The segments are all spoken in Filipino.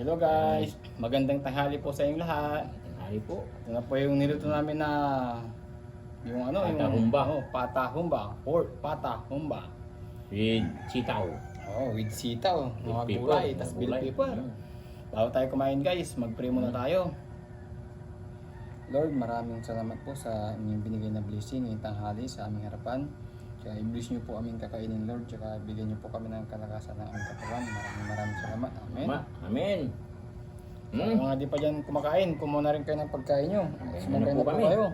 Hello guys, magandang tanghali po sa inyong lahat. Tanghali po. Ito na po yung niluto namin na yung ano, Patahumba. yung patahumba, pork patahumba. With sitaw. Oh, with sitaw, mga Bell gulay, pepper, tas mga bell gulay. pepper. Bago tayo kumain guys, mag-pray muna tayo. Lord, maraming salamat po sa inyong binigay na blessing ngayong tanghali sa aming harapan. Kaya i-bless niyo po aming kakainin Lord, tsaka bigyan niyo po kami ng kalakasan ng aming katawan. Maraming salamat. Amen. Amen. Sa mga di pa dyan kumakain, kumuha na rin kayo ng pagkain nyo. Sumabay na na po po kami. kayo.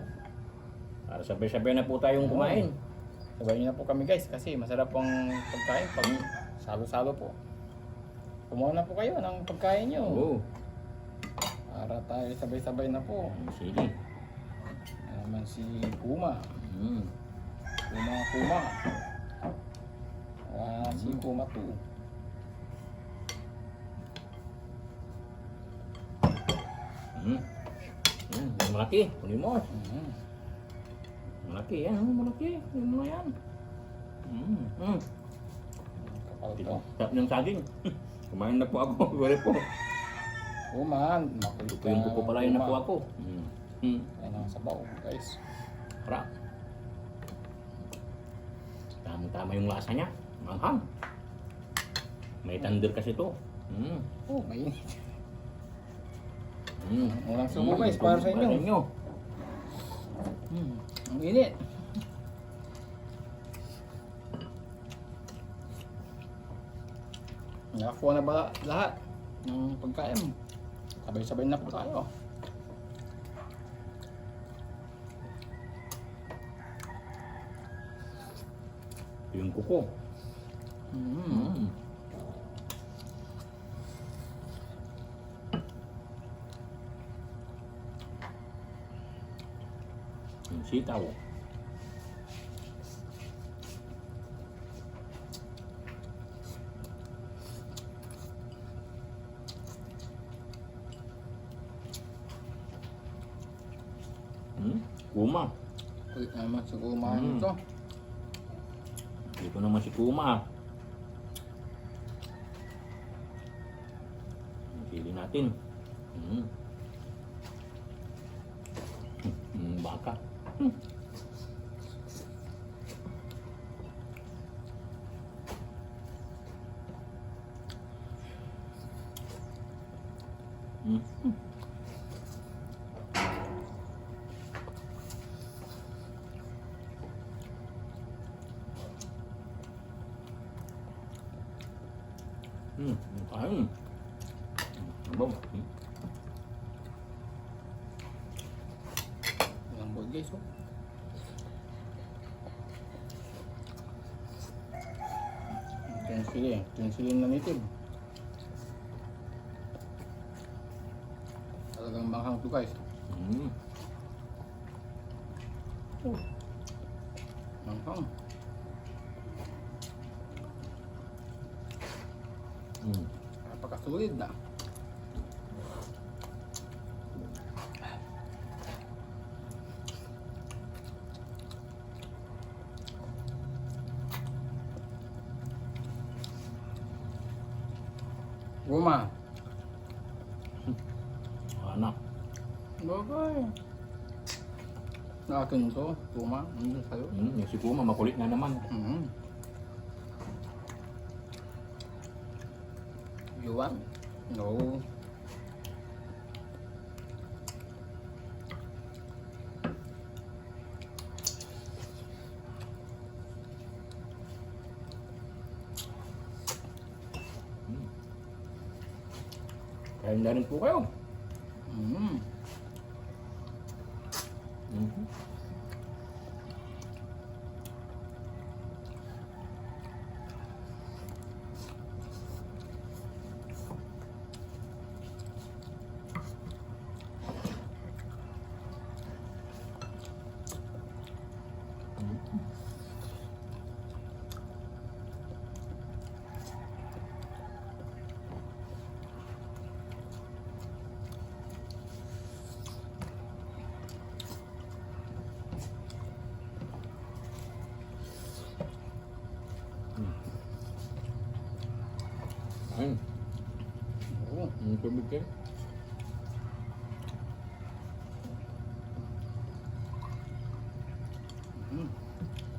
Para sabay-sabay na po tayong kumain. Sabay nyo na po kami guys, kasi masarap pong pagkain pag salo-salo po. Kumuha na po kayo ng pagkain nyo. Oo. Para tayo sabay-sabay na po. Sige. Yan naman si Kuma. Mm. Kuma. Si Kuma 2. Malaki. Kunin mo. Mm. Malaki yan. Malaki. Kunin mo yan. Kapal to. Sarap ng saging. Kumain na po ako. Wala po. Kuma. Ito yung buko pala yun na po ako. Yan ang sabaw guys. Harap. Tama-tama yung lasa niya. Manghang. May tender kasi to. Oh, mainit. Unang subo guys, para sa inyo. Ang init. Nakakuha na ba lahat ng pagkain? Sabay-sabay na po tayo. Yung kuko. Yung sitaw. Kuma. Kulit naman sa kumahan ito. Dito naman si Kuma. Pili natin. Baka. Ayun. Bom. Lambot guys, oh. Tinsilin na native. Talagang banghang to guys. Oh. Banghang. Napakasulit na. Kuma. Anak. Bagay. Na akin to, Kuma. Sa'yo. Yung si Kuma makulit na naman. You want? No. Kain na rin po kayo. Ang tubig yan.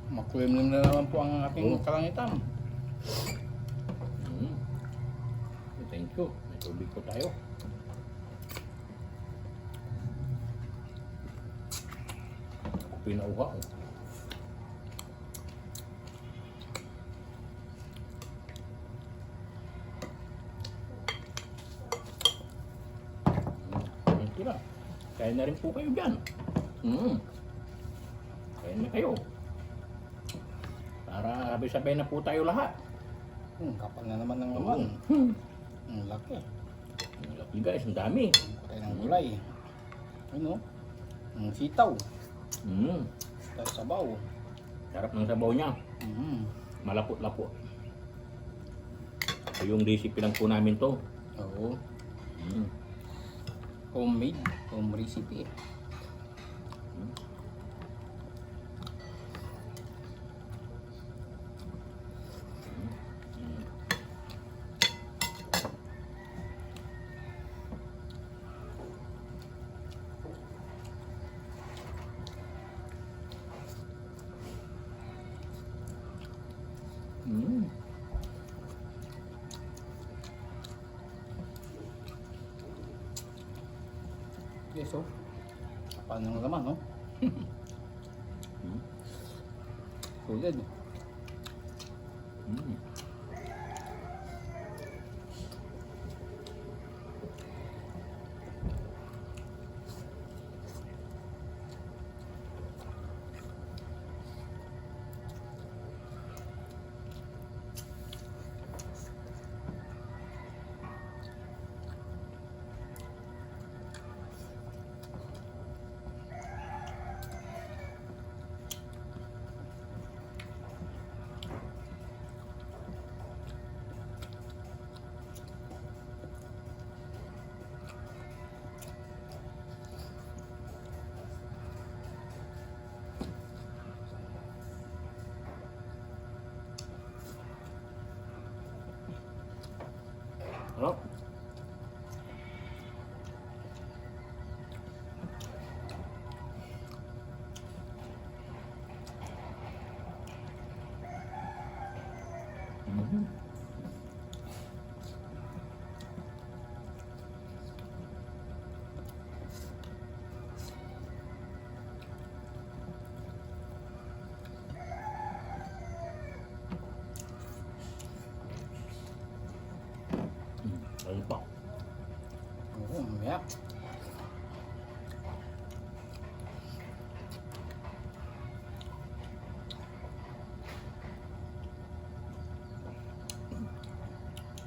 Makulimlim na naman po ang aking Oo. kalangitan. Mm. Thank you. May tubig po tayo. Pinauha ko. Ito na. Kaya na rin po kayo dyan. Kaya na kayo. Para sabay-sabay na po tayo lahat. Kapal na naman ng laman. Ang laki. Ang laki guys, ang dami. Patay ng gulay. Ano? Ang sitaw. Mm. Tayo sabaw. Sarap ng sabaw niya. Malapot-lapot. Ito yung recipe lang po namin to. Oo. Mm. Homemade. Home recipe. Mm. Yes, oh. Kapal ng laman, no? Solid. Mm. Harap. Mhm. Ayun pa. Oo, mamaya.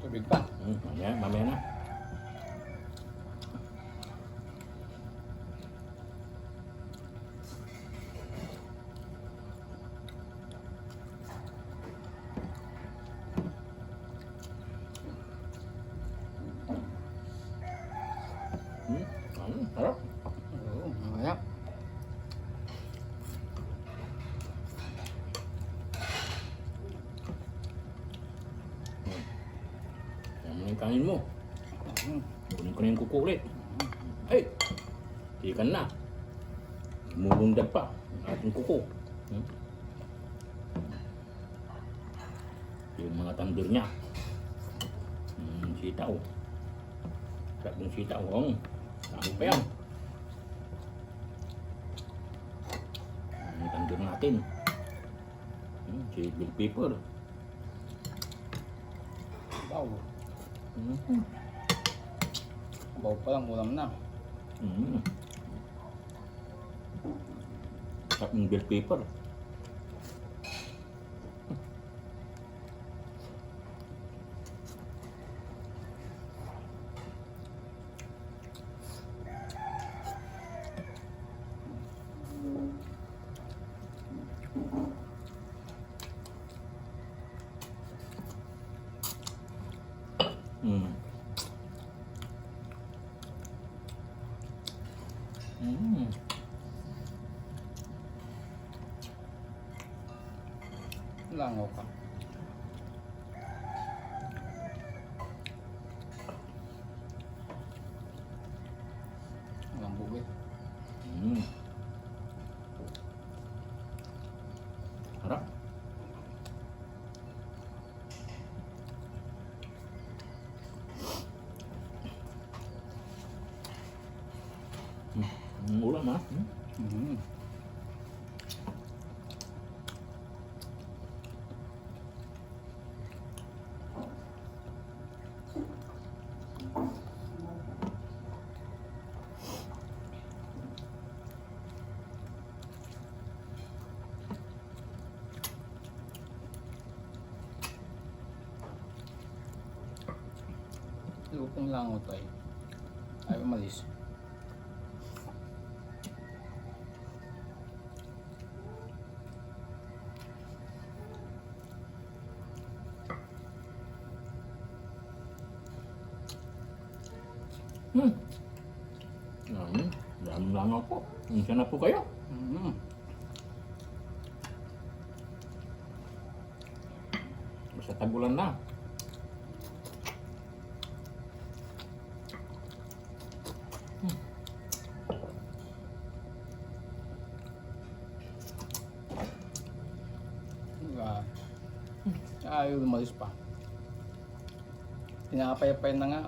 Tubig pa. Mamaya na. Harap. Oo, mamaya. Yan mo na yung kanin mo. Kunin ko na yung kuko ulit. Ay! Tikan na. Mulundag pa ang ating kuko. Yung mga tandir niya. Sitaw. Sarap ng sitaw. Dami pa yan. Ang tandir natin. Si bell pepper. Baw. Baw pa lang, ulam na. Sarap ng bell pepper. Langaw ka. Ulam ha. Mm. Lupong langaw to ay. Ayaw umalis. Daming langaw po. Minsan na po kayo. Mm. Basta tagulan na. Diba? Ayaw umalis pa. Pinapayapay na nga.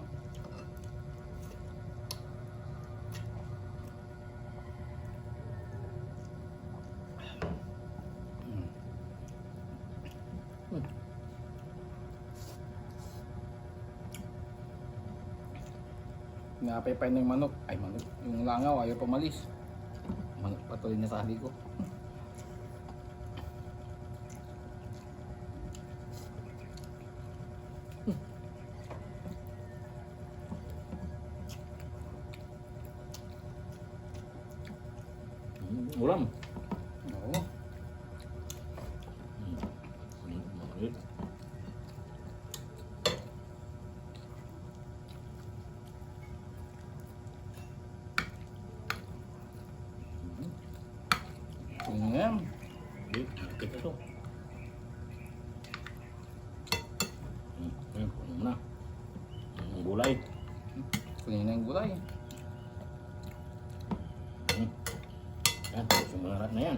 Pinapayapay na yung manok. Ay manok. Yung langaw ayaw pumalis. Manok patuloy na sa hali ko. Ulam. Oo. Maliit. Yun nga yan. Maliit. Malapit ito. Ayun, puno mo na. Ang gulay. Kunin na yung gulay. Yan, busog na lahat na yan.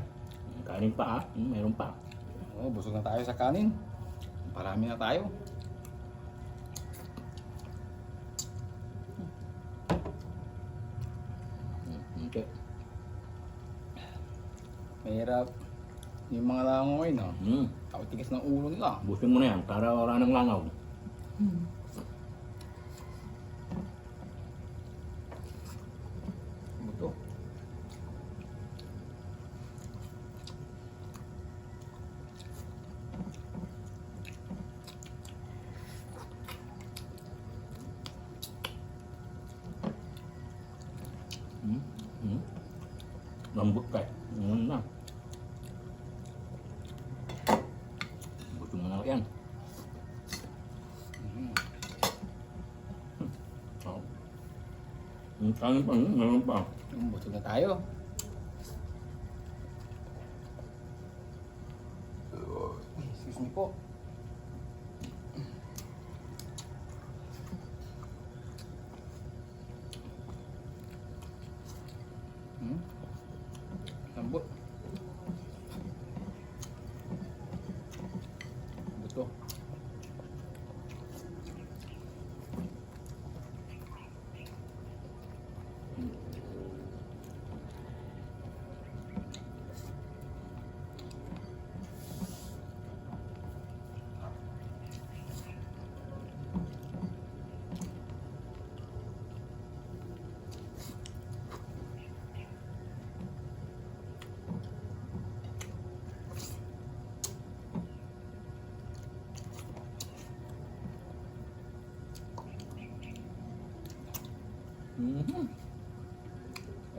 Kanin pa ha. Meron pa. Oo, busog na tayo sa kanin. Parami na tayo. Okay. Mahirap. Yung mga langaw ngayon, no? Ako tigas ng ulo nila. Busin mo na yan para wala nang langaw. Buto. Lambot ka. Na. Busin mo na yan. Oh. Kanin pa, meron pa. Busog na tayo. Excuse me po. Lambot. Buto.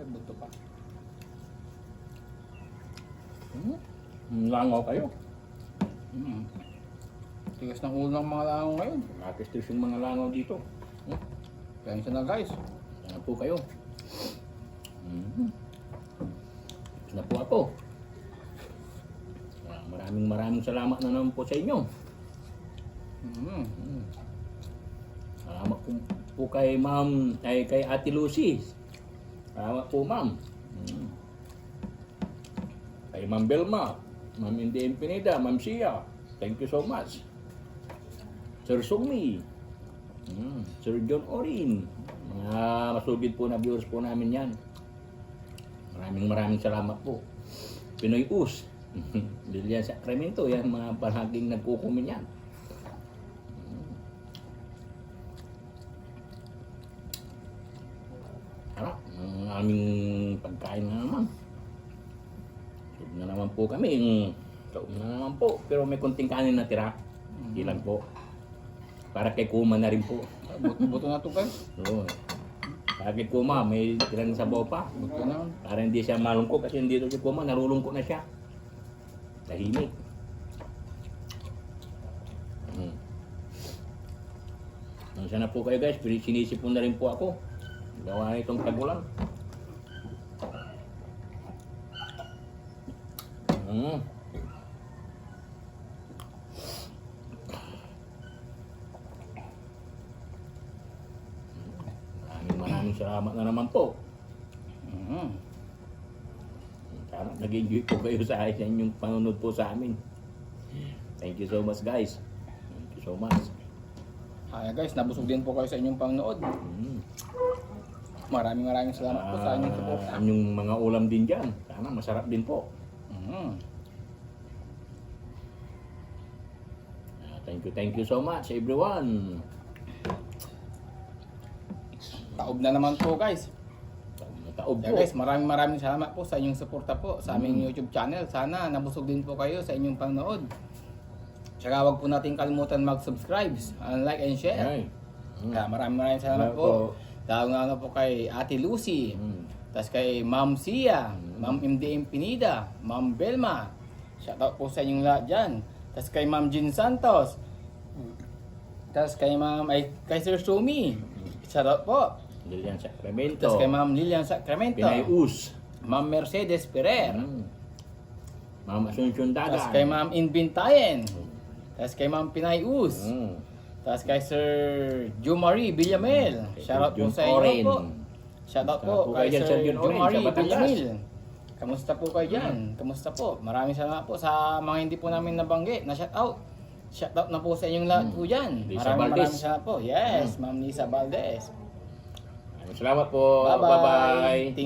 Buto pa. Langaw kayo. Tigas ng ulo ng mga langaw ngayon. Nakakistis yung mga langaw dito. Kaya siya na guys. Yan po kayo. Tapos na po ako. Maraming salamat na naman po sa inyo. Salamat po kay Ma'am, kay Ate Lucy. Salamat po Ma'am. Kay Ma'am Belma, Ma'am Indy Pineda, Ma'am Sia. Thank you so much. Sir Sumi, Sir John Orin. Mga masugid po na viewers po namin yan. Maraming salamat po. Pinoy Us. Lilian Sacramento, yan mga palaging nagkukumin yan. Harap, ang aming pagkain na naman. Sob na naman po kami. Sob na naman po. Pero may konting kanin na tira. Ilan po. Para kay Kuma na rin po. Buto na to guys. Oo. Para kay Kuma, may tirang sabaw pa. Buto na. Para hindi siya malungkot kasi dito si Kuma, narulungkot na siya. Tahimik. Sana po kayo guys, sinisipon na rin po ako. Gawa na itong tagulan. Maraming salamat na naman po. Sana nag-enjoy po kayo sa inyong panunod po sa amin. Thank you so much guys. Thank you so much. Guys, nabusog din po kayo sa inyong panonood. Maraming salamat po sa inyong support. Yung mga ulam din dyan. Sana masarap din po. Thank you so much everyone. Taob na naman po guys. Taob po. Guys, maraming salamat po sa inyong suporta po sa aming YouTube channel. Sana nabusog din po kayo sa inyong panonood. Tsaka huwag po natin kalimutan mag-subscribe, like and share. Maraming salamat po. Lalo po kay Ate Lucy, tas kay Ma'am Sia, Ma'am MDM Pinida, Ma'am Belma. Shoutout po sa inyong lahat dyan. Tas kay Ma'am Jean Santos. Tas kay kay Sir Sumi. Shoutout po. Lilian Sacramento. Tas kay Ma'am Lilian Sacramento. Pinay Us. Ma'am Mercedes Ferrer. Ma'am Asuncion Dagan. Tas kay Ma'am Inbintayen. Tas kay Ma'am Pinay Us. Tas kay Sir Jumari Villamel. Shoutout po sa inyo po. Shoutout po kay Sir Jumari Villamel. Kamusta po kayo dyan? Kamusta po? Maraming salamat po sa mga hindi po namin nabanggit na shoutout. Shoutout na po sa inyong lahat po dyan. Maraming salamat po. Yes, Ma'am Lisa Valdez. Salamat po. Bye-bye. Bye-bye.